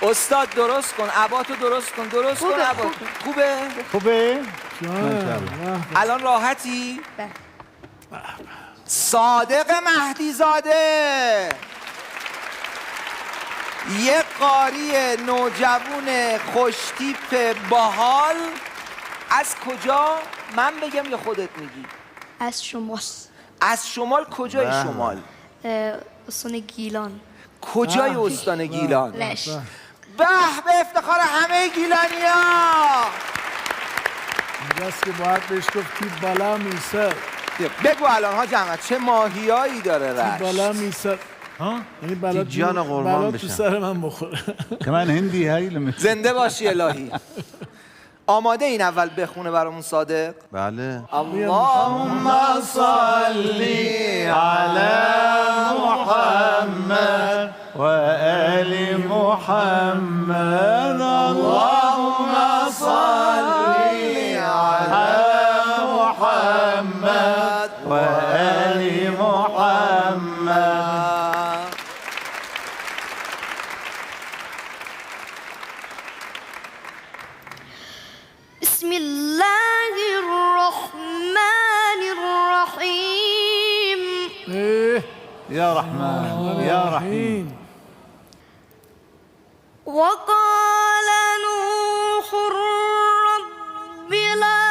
استاد درست کن، عباتو درست کن، درست کن عبات. خوبه؟ خوبه؟ الان راحتی؟ بله. صادق مهدی زاده یک قاری نوجوون خوشتیپ باحال. از کجا؟ من بگم یا خودت میگی؟ از شماست. از شمال. کجای شمال؟ استان گیلان. کجای استان گیلان؟ لش. به به افتخار همه گیلانیا. اینجاست که باید بهش گفت تیپ بالا میسر. بگو الان ها جمعت چه ماهیایی داره تیپ بالا رشت. میسر. یعنی بلا جان قربان بلا تو بشم. سر من بخوره. كمان هندي هاي لما زنده باشی الهی. آماده این اول بخونه برامون صادق؟ بله. اللهم صل على محمد وآل محمد اللهم صل على محمد وآل محمد. بسم الله الرحمن الرحيم. يا رحمن يا رحيم. وقال نوح رب لا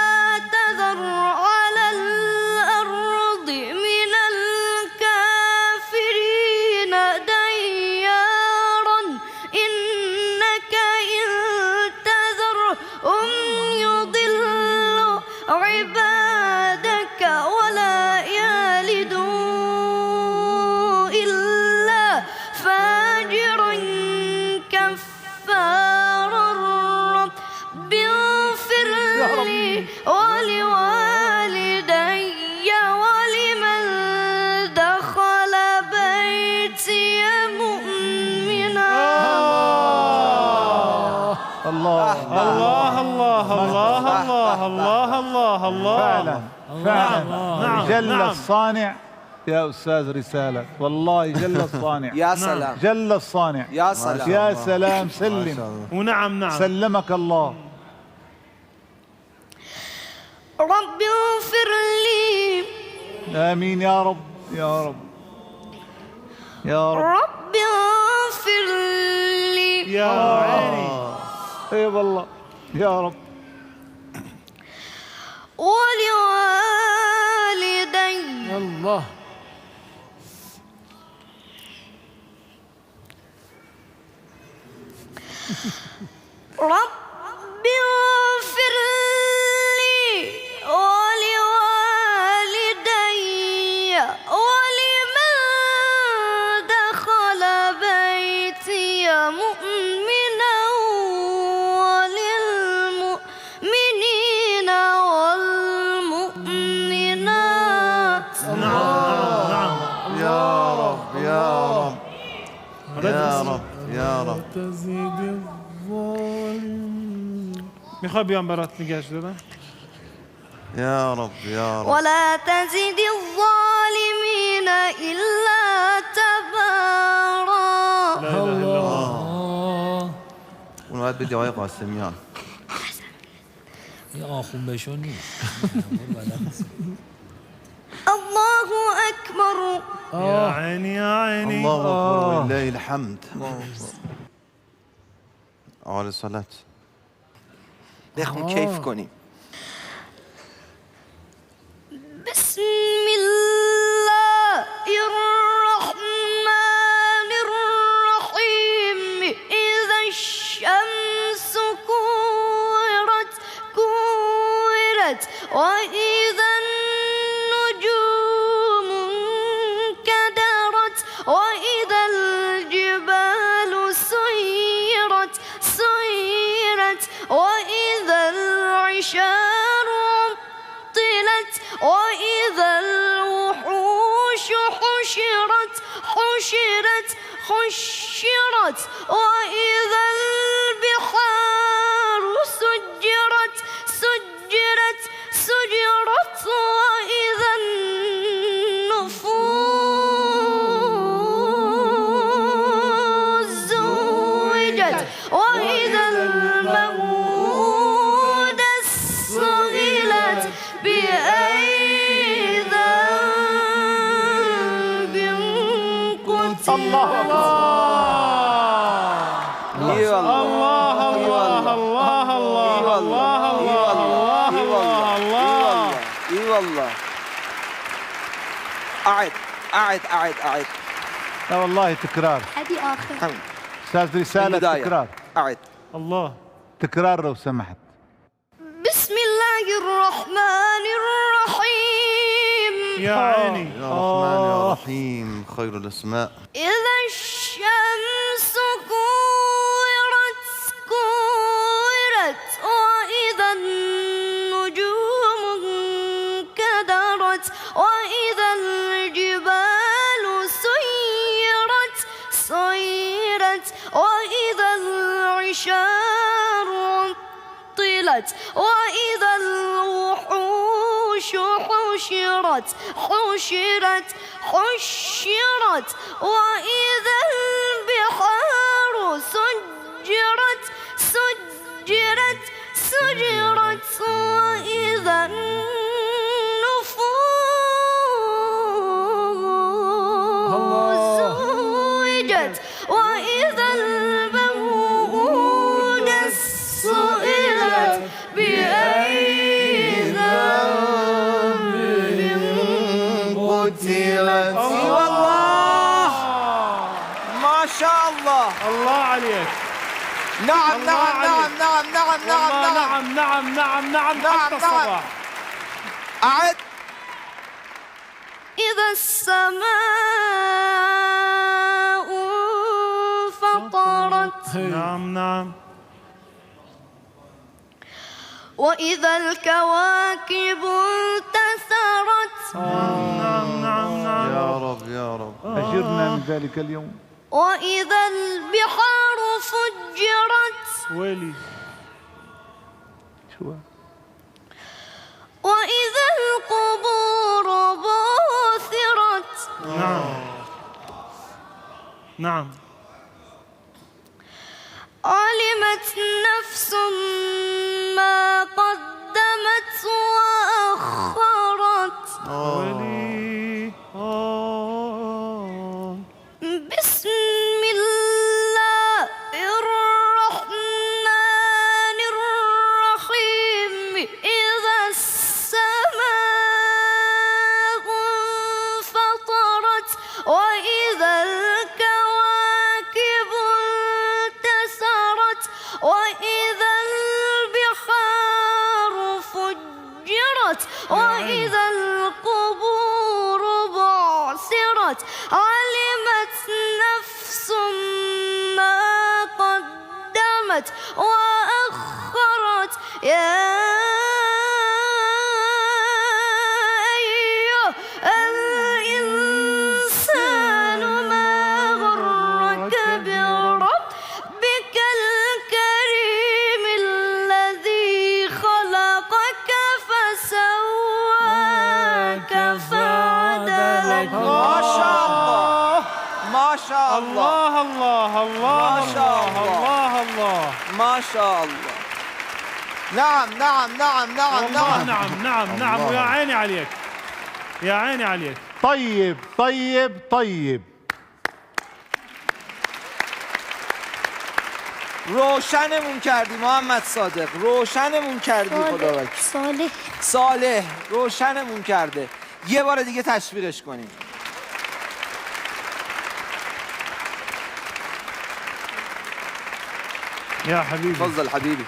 تذر على الأرض من الكافرين ديارا إنك إن تذرهم يضلوا عبادك ولا يلدوا إلا فاجرا كفارا. رب اغفر لي ولوالدي ولمن دخل بيتي مؤمنا. الله الله الله الله الله الله الله. فعلا فعلا نعم. جل نعم. الصانع يا أستاذ رسالة، والله جل الصانع. يا سلام جل الصانع. يا سلام يا سلام. سلم ونعم نعم. سلمك الله. رب اغفر لي. آمين يا رب يا رب يا رب. رب اغفر لي يا عيني. اي والله يا رب. ولوالدي. الله. رب اغفر لي ولوالدي ولمن دخل بيتي مؤمنا وللمؤمنين والمؤمنات. نعم. يا رب يا رب يا رب يا رب. تزيد الظالمين. میخوای بیام برات نگهش دادم؟ يا رب يا رب. ولا تزد الظالمين إلا تبارا. لا إله إلا الله. اون باید بدی آقای قاسمیان. این آخون بهشون نیست. الله أكبر. يا عيني يا عيني. الله اكبر ولله الحمد. آل صلات. بخون کیف کنیم. بسم الله الرحمن الرحيم. إذا الشمس كورت وإذا النجوم انكدرت وإذا الجبال سيرت وإذا العشار عطلت وإذا الوحوش حشرت وإذا البحار سجرت وإذا النفوس زوجت الله أكبر. اي والله الله الله الله الله الله الله الله الله. اي والله. أعد. لا والله تكرار. هذه آخر. حمد. أستاذ رسالة البداية. تكرار. أعد. الله. تكرار لو سمحت. بسم الله الرحمن الرحيم. يا عيني. يا رحمن يا رحيم خير الأسماء. إذا الشمس كورت وإذا النجوم انكدرت وإذا الجبال سيرت وإذا العشار عطلت وإذا الوحوش حشرت وإذا البحار سجرت وإذا النفوس زوجت وإذا الموءودة سئلت بأي ذنب قتلت. اي والله ما شاء الله. الله عليك. نعم نعم نعم نعم نعم نعم والله نعم نعم نعم حتى الصباح. أعد. إذا السماء انفطرت نعم. وإذا الكواكب انتثرت نعم. يا رب يا رب. أجرنا من ذلك اليوم. وإذا البحار فجرت ويلي. شو وإذا القبور بعثرت نعم. علمت نفس ما قدمت وأخرت. ويلي. بسم الله الرحمن الرحيم. إذا السماء انفطرت وإذا الكواكب انتثرت وإذا البحار فجرت وإذا القبور بعثرت علمت نفس ما قدمت وأخرت. يا أيها الإنسان ما غرك بربك الكريم الذي خلقك فسواك فعدلك. ما شاء الله ما شاء الله الله الله ما شاء الله الله. الله. ما شاء الله. نعم نعم نعم نعم والله نعم. نعم. ويا عيني عليك. يا عيني عليك. طيب. روشنمون کردی محمد صادق. روشنمون کردی خدا وکیل. صالح روشنمون کرده. یه بار دیگه تشویقش کنیم. يا حبيبي. تفضل حبیبی.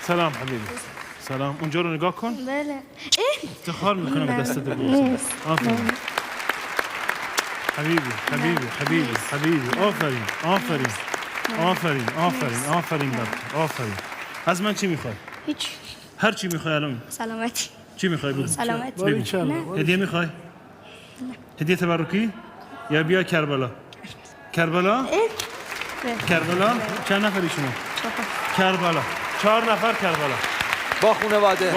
سلام حبيبي. سلام. اونجا رو نگاه کن. بله. إيه؟ افتخار میکنم به دستت ببوسم. آفرین. حبیبی. آفرین بابا. آفرین. از من چی میخوای؟ هیچ. هر چی میخوای الان. سلامتی. چی میخوای بگو؟ سلامتی. بگو. هدیه میخوای؟ هدیه تبرکی؟ یا بیا کربلا؟ کربلا؟ کربلا؟ چند نفری شما؟ کربلا. 4 نفر کربلا. با خانواده.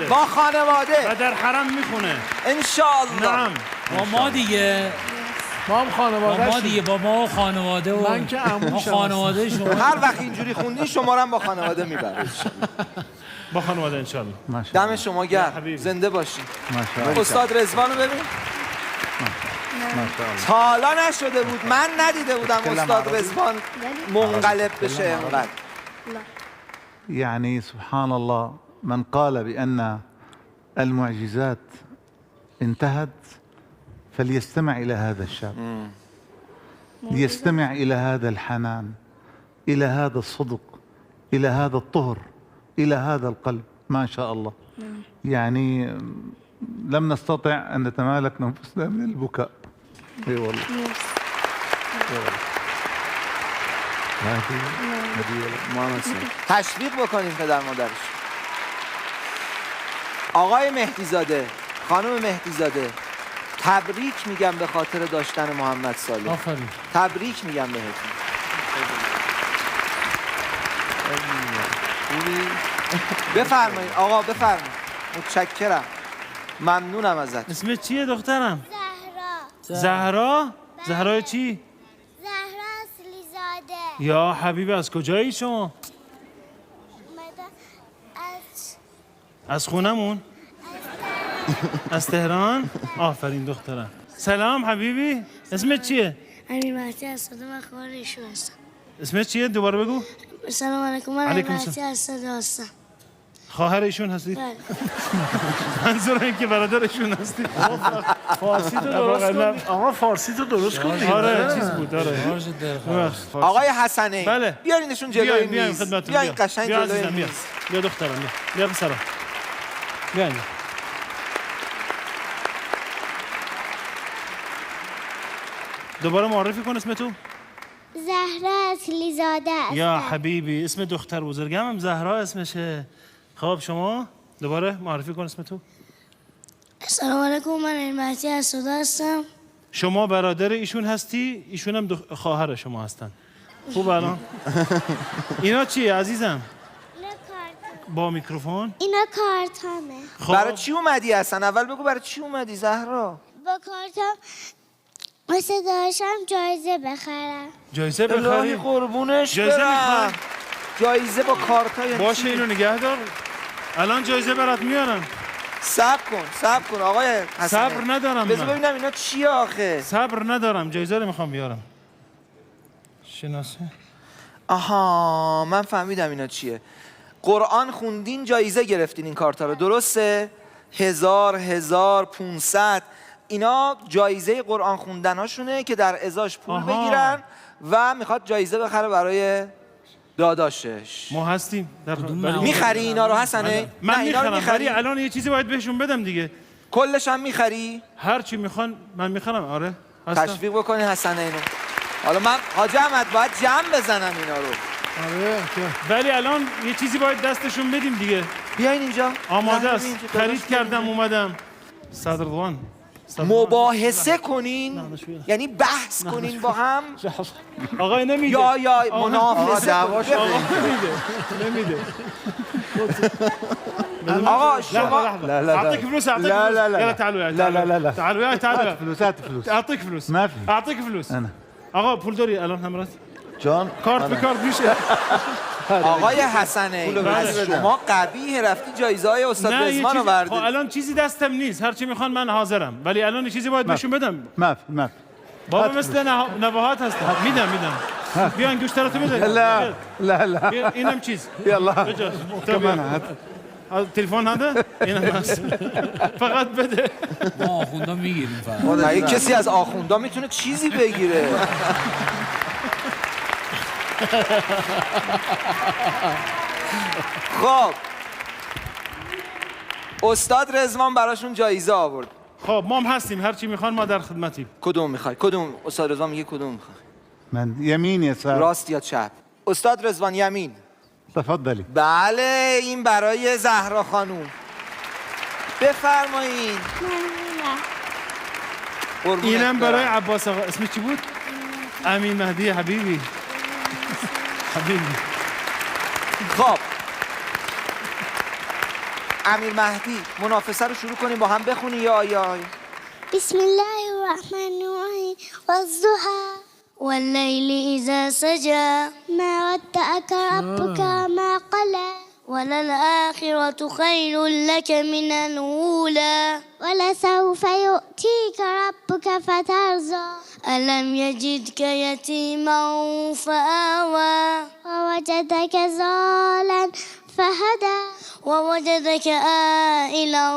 با خانواده. و در حرم میخونه. انشاءالله. نعم. با ما دیگه. ما هم خانواده. با ما دیگه. با ما و خانواده و من که عموم شدم. خانواده شما. هر وقت اینجوری خوندین شما رو هم با خانواده میبرید. با خانواده انشالله. دم شما گرم. حبیبی. زنده باشین. ماشاءالله. استاد رضوانو ببین. تا حالا نشده بود، من ندیده بودم استاد رضوان منقلب بشه اینقدر. يعني سبحان الله من قال بأن المعجزات انتهت فليستمع إلى هذا الشاب، ليستمع إلى هذا الحنان، إلى هذا الصدق، إلى هذا الطهر، إلى هذا القلب، ما شاء الله. يعني لم نستطع أن نتمالك نفسنا من البكاء. اي والله. تشویق بکنیم پدر مادرش. آقای مهدی زاده، خانم مهدی زاده، تبریک میگم به خاطر داشتن محمد صالح. آفرین. تبریک میگم بهتون. بفرمایید آقا، بفرمایید. متشکرم، ممنونم ازت. اسمت چیه دخترم؟ زهرا. زهرا؟ زهرا چی؟ زهرا اصلی زاده. یا حبیبی از کجایی شما؟ اومدم از خونمون؟ از تهران؟ آفرین دخترم. سلام حبیبی، اسمت چیه؟ امیر مهدی اسد، من خواهر ایشون هستم. اسمت چیه؟ دوباره بگو. سلام علیکم، من امیر مهدی اسد هستم. خواهر ایشون هستی؟ بله. منظور این که برادرشون هستی؟ فارسی تو درست کن. آقا فارسی تو درست کن. آره چیز بود. آره. آقای حسنی، بله. بیارینشون جلوی بیاین میز. خدمتتون. بیاین قشنگ بیا جلوی عزیزم، میز. بیا دخترم، بیا پسرم. بیا اینجا. دوباره معرفی کن اسم تو. زهرا اصلی زاده است. یا حبیبی، اسم دختر بزرگم هم زهرا اسمشه. خب شما دوباره معرفی کن اسم تو. سلام علیکم، من امیر مهدی اسد هستم. شما برادر ایشون هستی، ایشون هم خواهر شما هستن. خوب الان. اینا چیه عزیزم؟ اینا کارتون. با میکروفون. اینا کارتامه. خب برای چی اومدی اصلا؟ اول بگو برای چی اومدی زهرا؟ با کارتام واسه داشتم جایزه بخرم. جایزه الهی بخری. قربونش جایزه برم. میخوای؟ جایزه با کارتای باشه اینو نگه دار. الان جایزه برات میارن. صبر کن آقای حسنی. صبر ندارم بذار من. ببینم اینا چیه آخه. صبر ندارم، جایزه رو میخوام بیارم. شناسه. آها، من فهمیدم اینا چیه. قرآن خوندین جایزه گرفتین این کارتا رو، درسته؟ 1000 1500 اینا جایزه قرآن خوندناشونه که در ازاش پول آها. بگیرن و میخواد جایزه بخره برای داداشش. ما هستیم در میخری اینا رو حسنه؟ من نه، اینا رو میخرم ولی الان یه چیزی باید بهشون بدم دیگه. کلش هم میخری؟ هر چی میخوان من میخرم. آره هستم. تشویق بکنی حسنه اینو. حالا من حاج احمد باید جمع بزنم اینا رو. ولی الان یه چیزی باید دستشون بدیم دیگه. بیاین اینجا. آماده زهرا است. اینجا. خرید کردم اومدم. صدروان. مباحثه کنین، یعنی بحث کنین با هم. آقا نمیده. یا منافسه. دعواش نمیده. آقا شما اعطيك فلوس اعطيك لا، فلوس. لا، لا. يلا تعالوا لا، لا، لا، لا. تعالوا يا تعالوا فلوس هات فلوس. اعطيك فلوس ما في. اعطيك فلوس أنا. آقا پول داری الان همراهت؟ جان کارت به کارت میشه. آقای حسنه از شما قبیه رفتی جایزه های استاد نه یه رضوان رو چیزی بردی. الان چیزی دستم نیست، هر چی میخوان من حاضرم، ولی الان یه چیزی باید بهشون بدم. ما في. بابا مثل نباهات هستم. میدم بیا این گوشتراتو بده. لا بیا، اینم چیز يلا بجاش كمان هات. تلفن هذا اینم هست. فقط بده. ما آخوندا میگیریم فقط. مگه کسی از آخوندا میتونه چیزی بگیره؟ خب استاد رضوان براشون جایزه آورد. خب ما هم هستیم، هر چی میخوان ما در خدمتیم. کدوم میخوای؟ کدوم استاد رضوان میگه کدوم میخوای؟ من يمين يسار. راست یا چپ؟ استاد رضوان یمین. تفضلي. بله این برای زهرا خانوم. بفرمایین. قربونت اینم برای برم. عباس آقا. اسمش چی بود؟ امین مهدی حبیبی. خب امیر مهدی منافسه رو شروع کنیم با هم بخونی یا بسم الله الرحمن الرحیم والضحى واللیل اذا سجى ما ودعك ربك ما قلى وللآخرة خير لك من الأولى ولسوف يؤتيك ربك فترضى ألم يجدك يتيما فآوى ووجدك ضالا فهدى ووجدك عائلا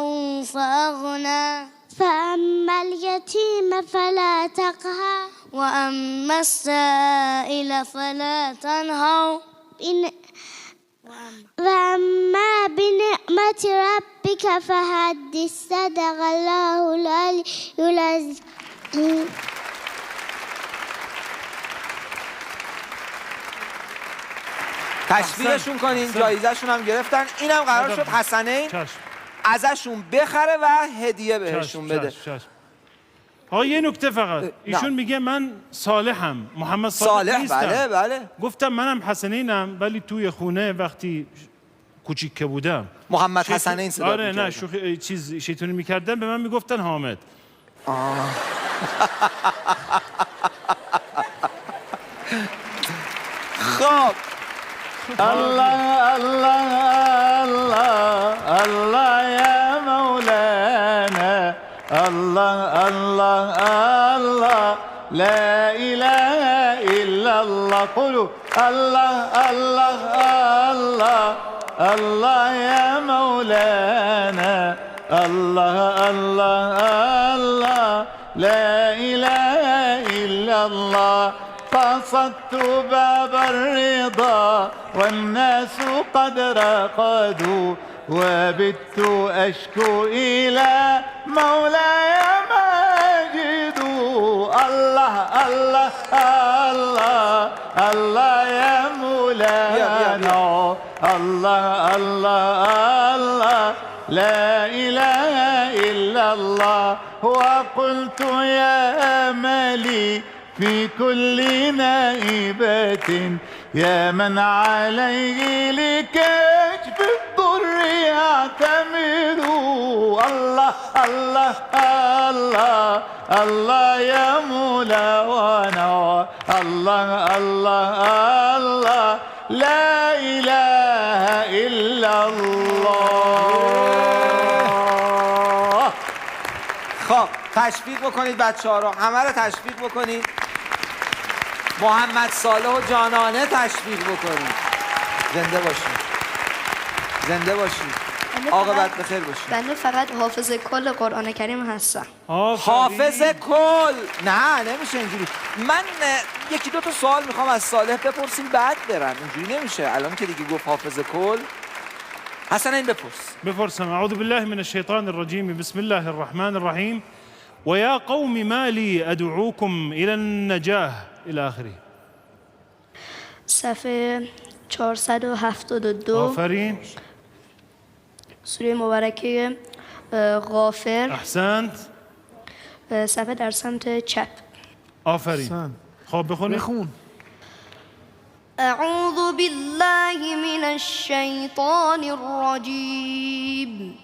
فأغنى فأما اليتيم فلا تقهر وأما السائل فلا تنهر وأما بنعمة ربك فحدث صدق الله العلي العظيم. تشویقشون کنین، جایزهشون هم گرفتن. اینم قرار شد حسنین ازشون بخره و هدیه بهشون بده. آقا یه نکته فقط، ایشون میگه من صالحم، محمد صالح نیستم. بله بله. گفتم منم حسنینم، ولی توی خونه وقتی کوچیک که بودم محمد حسنین صدا آره نه چیز شیطونی میکردن به من میگفتن حامد. خب الله الله الله الله يا مولانا الله الله الله لا إله إلا الله قولوا الله الله الله الله يا مولانا الله الله الله لا إله إلا الله قصدت باب الرضا والناس قد رقدوا وبت أشكو إلى مولاي ماجد الله الله الله الله يا مولانا الله الله الله لا إله إلا الله وقلت يا أملي في كل نائبة يا من عليه لكشف الضر يعتمد الله الله الله الله يا مولانا الله الله الله لا إله إلا الله. خب تشویق بکنید بچه‌ها رو، همه رو تشویق بکنید. محمد صالح و جانانه تشویق بکنید. زنده باشید، زنده باشید، عاقبت بخیر باشید. بنده فقط حافظ کل قرآن کریم هستم. حافظ کل؟ نه نمیشه اینجوری. من یکی دو تا سوال میخوام از صالح بپرسیم بعد برم، اینجوری نمیشه. الان که دیگه گفت حافظ کل. حسن این بپرسم. اعوذ بالله من الشیطان الرجیم، بسم الله الرحمن الرحیم. ويا قوم ما لي أدعوكم إلى النجاة إلى آخره. صفحه 472. آفرین. سوره مبارکه غافر. احسنت. صفحه در سمت چپ. آفرین. خب بخون. اعوذ بالله من الشیطان الرجیم.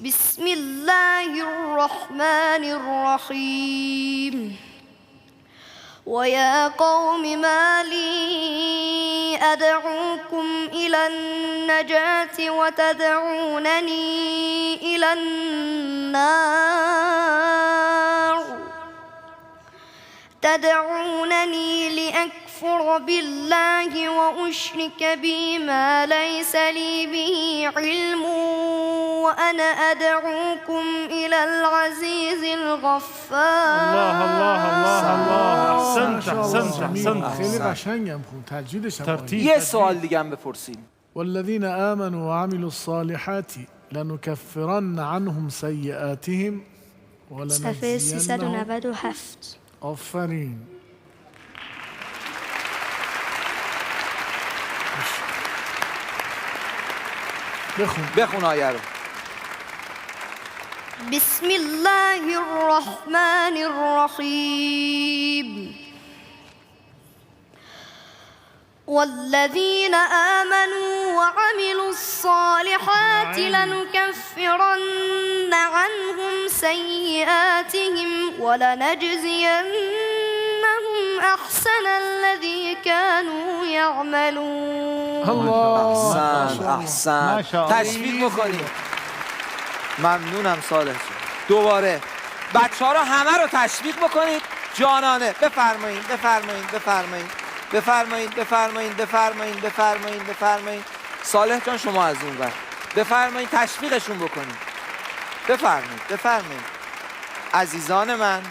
بسم الله الرحمن الرحيم. ويا قوم ما لي أدعوكم إلى النجاة وتدعونني إلى النار تدعونني لأكفر بالله وأشرك به ما ليس لي به علم وأنا أدعوكم إلى العزيز الغفار. الله أحسنت. خیلی قشنگم خون تجویدش هم. یه سوال دیگه هم بپرسیم. والذين آمنوا وعملوا الصالحات لنكفرن عنهم سيئاتهم صفحه 397. آفرین. بخون آیه رو. بسم الله الرحمن الرحيم. والذين آمنوا وعملوا الصالحات لنكفرن عنهم سيئاتهم ولنجزينهم أحسن الذي كانوا يعملون. احسن ماشاءالله. تشویق بکنید. ممنونم صالح جان. دوباره بچه ها رو همه رو تشویق بکنید جانانه. بفرمایید بفرمایید بفرمایید بفرمایید بفرمایید بفرمایید بفرمایید بفرمایید. صالح جان شما از اون ور بفرمایید تشویقشون بکنید. بفرمایید بفرمایید عزیزان من.